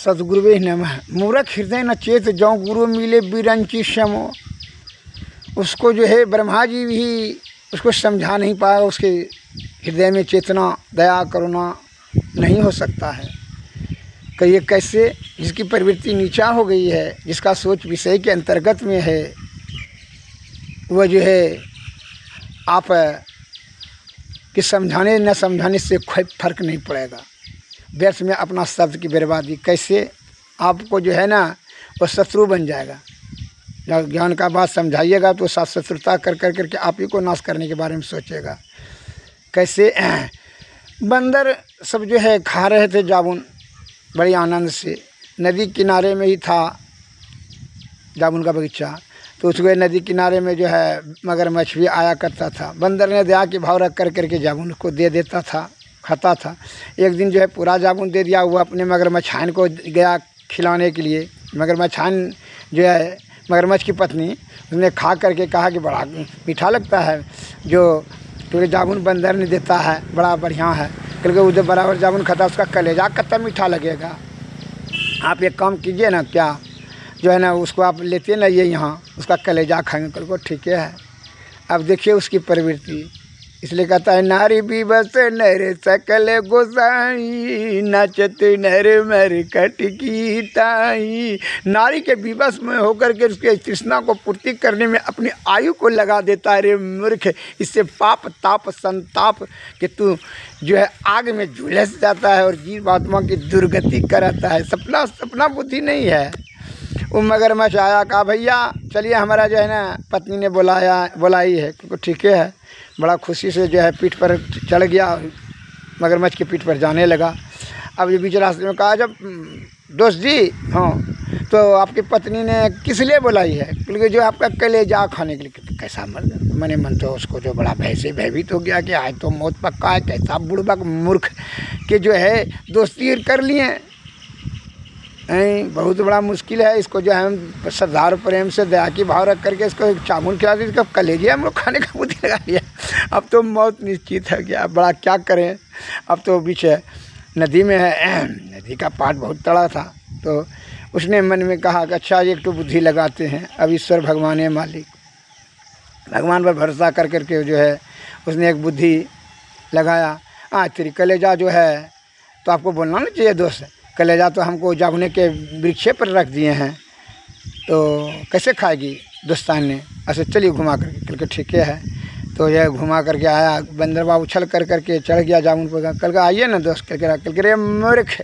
सद्गुरुवे नमः। मूर्ख हृदय न चेत जौ गुरु मिले बिरंची समो। उसको जो है ब्रह्मा जी भी उसको समझा नहीं पाया, उसके हृदय में चेतना दया करुणा नहीं हो सकता है। कहिए कैसे? जिसकी प्रवृत्ति नीचा हो गई है, जिसका सोच विषय के अंतर्गत में है, वह जो है आप कि समझाने न समझाने से कोई फर्क नहीं पड़ेगा। व्यर्थ में अपना शब्द की बर्बादी। कैसे? आपको जो है ना वो शत्रु बन जाएगा। जब ज्ञान का बात समझाइएगा तो साथ शत्रुता कर करके आप ही को नाश करने के बारे में सोचेगा। कैसे? बंदर सब जो है खा रहे थे जामुन बड़ी आनंद से। नदी किनारे में ही था जामुन का बगीचा, तो उसको नदी किनारे में जो है मगरमच्छ भी आया करता था। बंदर ने दया के भाव रख करके जामुन को दे देता था, खाता था। एक दिन जो है पूरा जामुन दे दिया। वो अपने मगरमच्छान को गया खिलाने के लिए। मगरमच्छान जो है मगरमच्छ की पत्नी, उसने खा करके कहा कि बड़ा मीठा लगता है जो पूरे जामुन बंदर ने देता है, बड़ा बढ़िया है। क्योंकि उधर बराबर जामुन खाता, उसका कलेजा कितना मीठा लगेगा। आप एक काम कीजिए ना, क्या जो है ना उसको आप लेते ना ये यहाँ उसका कलेजा खाएंगे। कल को ठीक है। अब देखिए उसकी प्रवृत्ति, इसलिए कहता है नारी भी बस नर सकल गोसाई नाचत नर मर कट की ताई। नारी के विवश में होकर के उसके तृष्णा को पूर्ति करने में अपनी आयु को लगा देता है। रे मूर्ख, इससे पाप ताप संताप कि तू जो है आग में झुलस जाता है और जीवात्मा की दुर्गति कराता है। सपना बुद्धि नहीं है। वो मगरमच्छ आया, कहा भैया चलिए हमारा जो है ना पत्नी ने बुलाई है। क्योंकि ठीक है, बड़ा खुशी से जो है पीठ पर चढ़ गया, मगरमच्छ की पीठ पर जाने लगा। अब ये बीच रास्ते में कहा, जब दोस्त जी हाँ तो आपकी पत्नी ने किस लिए बुलाई है? क्योंकि जो आपका कलेजा खाने के लिए। कैसा मने मन तो उसको जो बड़ा भय से भयभीत हो गया कि आज तो मौत पक्का है। कैसा बुड़बक मूर्ख के जो है दोस्ती कर लिए। बहुत बड़ा मुश्किल है। इसको जो है हम श्रद्धा और प्रेम से दया की भाव रख करके इसको चावल खिला दी, इसका कलेजे हम लोग खाने का बुद्धि लगा लिया। अब तो मौत निश्चित है। क्या बड़ा क्या करें। अब तो बीच नदी में है, नदी का पाट बहुत तड़ा था। तो उसने मन में कहा कि अच्छा एक तो बुद्धि लगाते हैं। अब ईश्वर भगवान है मालिक, भगवान पर भरोसा कर करके जो है उसने एक बुद्धि लगाया। हाँ तेरी कलेजा जो है तो आपको बोलना नहीं चाहिए दोस्त, कलेजा तो हमको जामुन के वृक्ष पर रख दिए हैं तो कैसे खाएगी दोस्तान ने। ऐसे चलिए घुमा करके। कल के ठीक है। तो यह घुमा करके आया। बंदरवा उछल कर करके चढ़ गया जामुन पर। कल का आइए ना दोस्त। कल के रे मूर्ख,